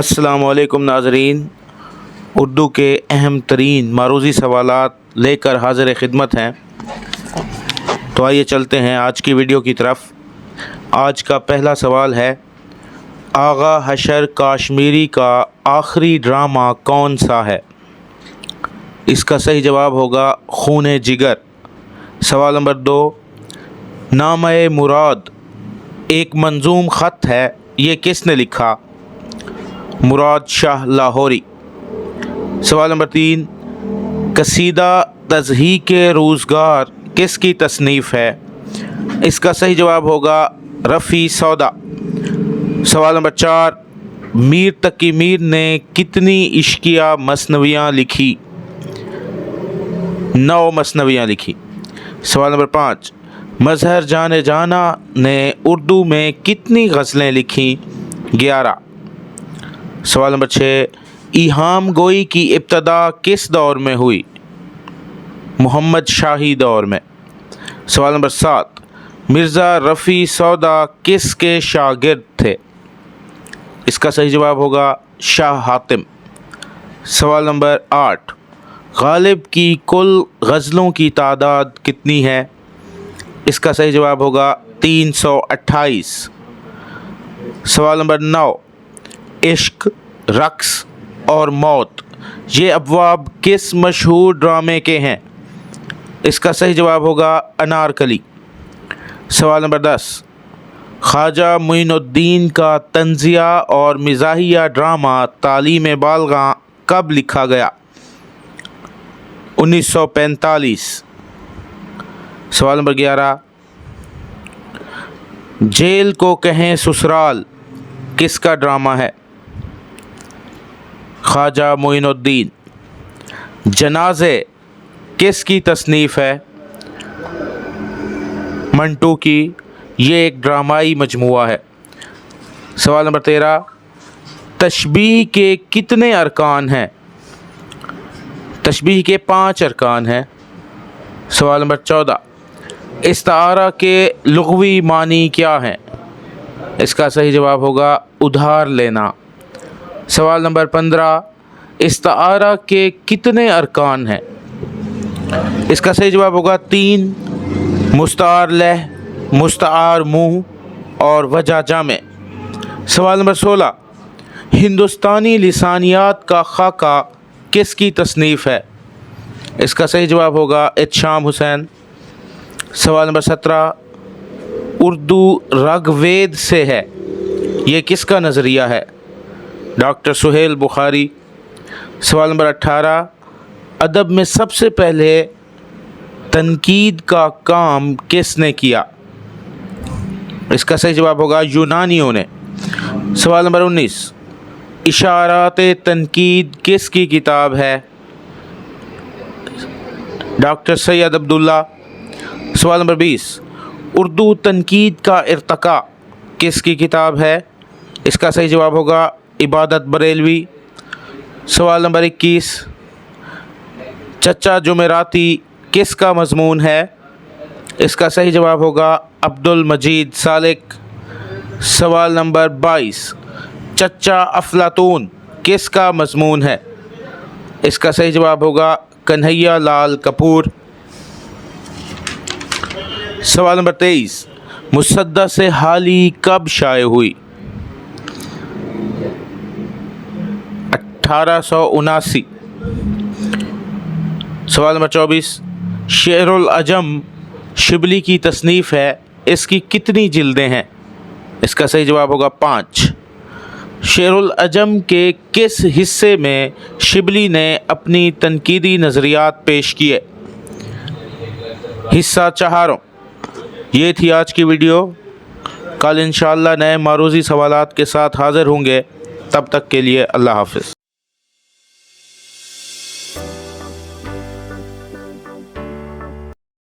السلام علیکم ناظرین، اردو کے اہم ترین معروضی سوالات لے کر حاضر خدمت ہیں۔ تو آئیے چلتے ہیں آج کی ویڈیو کی طرف۔ آج کا پہلا سوال ہے، آغا حشر کاشمیری کا آخری ڈرامہ کون سا ہے؟ اس کا صحیح جواب ہوگا خون جگر۔ سوال نمبر 2، نامہ مراد ایک منظوم خط ہے، یہ کس نے لکھا؟ مراد شاہ لاہوری۔ سوال نمبر 3، قصیدہ تضحیک روزگار کس کی تصنیف ہے؟ اس کا صحیح جواب ہوگا رفیع سودا۔ سوال نمبر 4، میر تقی میر نے کتنی عشقیہ مثنویاں لکھی؟ 9 مثنویاں لکھی۔ سوال نمبر 5، مظہر جان جانا نے اردو میں کتنی غزلیں لکھیں؟ 11۔ سوال نمبر 6، ایہام گوئی کی ابتدا کس دور میں ہوئی؟ محمد شاہی دور میں۔ سوال نمبر 7، مرزا رفیع سودا کس کے شاگرد تھے؟ اس کا صحیح جواب ہوگا شاہ حاتم۔ سوال نمبر 8، غالب کی کل غزلوں کی تعداد کتنی ہے؟ اس کا صحیح جواب ہوگا 328۔ سوال نمبر 9، عشق، رقص اور موت یہ ابواب کس مشہور ڈرامے کے ہیں؟ اس کا صحیح جواب ہوگا انارکلی۔ سوال نمبر 10، خواجہ معین الدین کا طنزیہ اور مزاحیہ ڈرامہ تعلیم بالغاں کب لکھا گیا؟ 1945۔ سوال نمبر 11، جیل کو کہیں سسرال کس کا ڈرامہ ہے؟ خواجہ معین الدین۔ جنازے کس کی تصنیف ہے؟ منٹو کی، یہ ایک ڈرامائی مجموعہ ہے۔ سوال نمبر 13، تشبیہ کے کتنے ارکان ہیں؟ تشبیہ کے 5 ارکان ہیں۔ سوال نمبر 14، استعارہ کے لغوی معنی کیا ہیں؟ اس کا صحیح جواب ہوگا ادھار لینا۔ سوال نمبر 15، استعارہ کے کتنے ارکان ہیں؟ اس کا صحیح جواب ہوگا 3، مستعار لہ، مستعار منہ اور وجہ جامع۔ سوال نمبر 16، ہندوستانی لسانیات کا خاکہ کس کی تصنیف ہے؟ اس کا صحیح جواب ہوگا احتشام حسین۔ سوال نمبر 17، اردو رگ وید سے ہے، یہ کس کا نظریہ ہے؟ ڈاکٹر سہیل بخاری۔ سوال نمبر 18، ادب میں سب سے پہلے تنقید کا کام کس نے کیا؟ اس کا صحیح جواب ہوگا یونانیوں نے۔ سوال نمبر 19، اشارات تنقید کس کی کتاب ہے؟ ڈاکٹر سید عبداللہ۔ سوال نمبر 20، اردو تنقید کا ارتقاء کس کی کتاب ہے؟ اس کا صحیح جواب ہوگا عبادت بریلوی۔ سوال نمبر 21، چچا جمعراتی کس کا مضمون ہے؟ اس کا صحیح جواب ہوگا عبد المجید سالک۔ سوال نمبر 22، چچا افلاطون کس کا مضمون ہے؟ اس کا صحیح جواب ہوگا کنہیا لال کپور۔ سوال نمبر 23، مسدس حالی کب شائع ہوئی؟ 1879۔ سوال نمبر 24، شعر العجم شبلی کی تصنیف ہے، اس کی کتنی جلدیں ہیں؟ اس کا صحیح جواب ہوگا 5۔ شعر العجم کے کس حصے میں شبلی نے اپنی تنقیدی نظریات پیش کیے؟ حصہ 4۔ یہ تھی آج کی ویڈیو۔ کل انشاءاللہ نئے معروضی سوالات کے ساتھ حاضر ہوں گے، تب تک کے لیے اللہ حافظ۔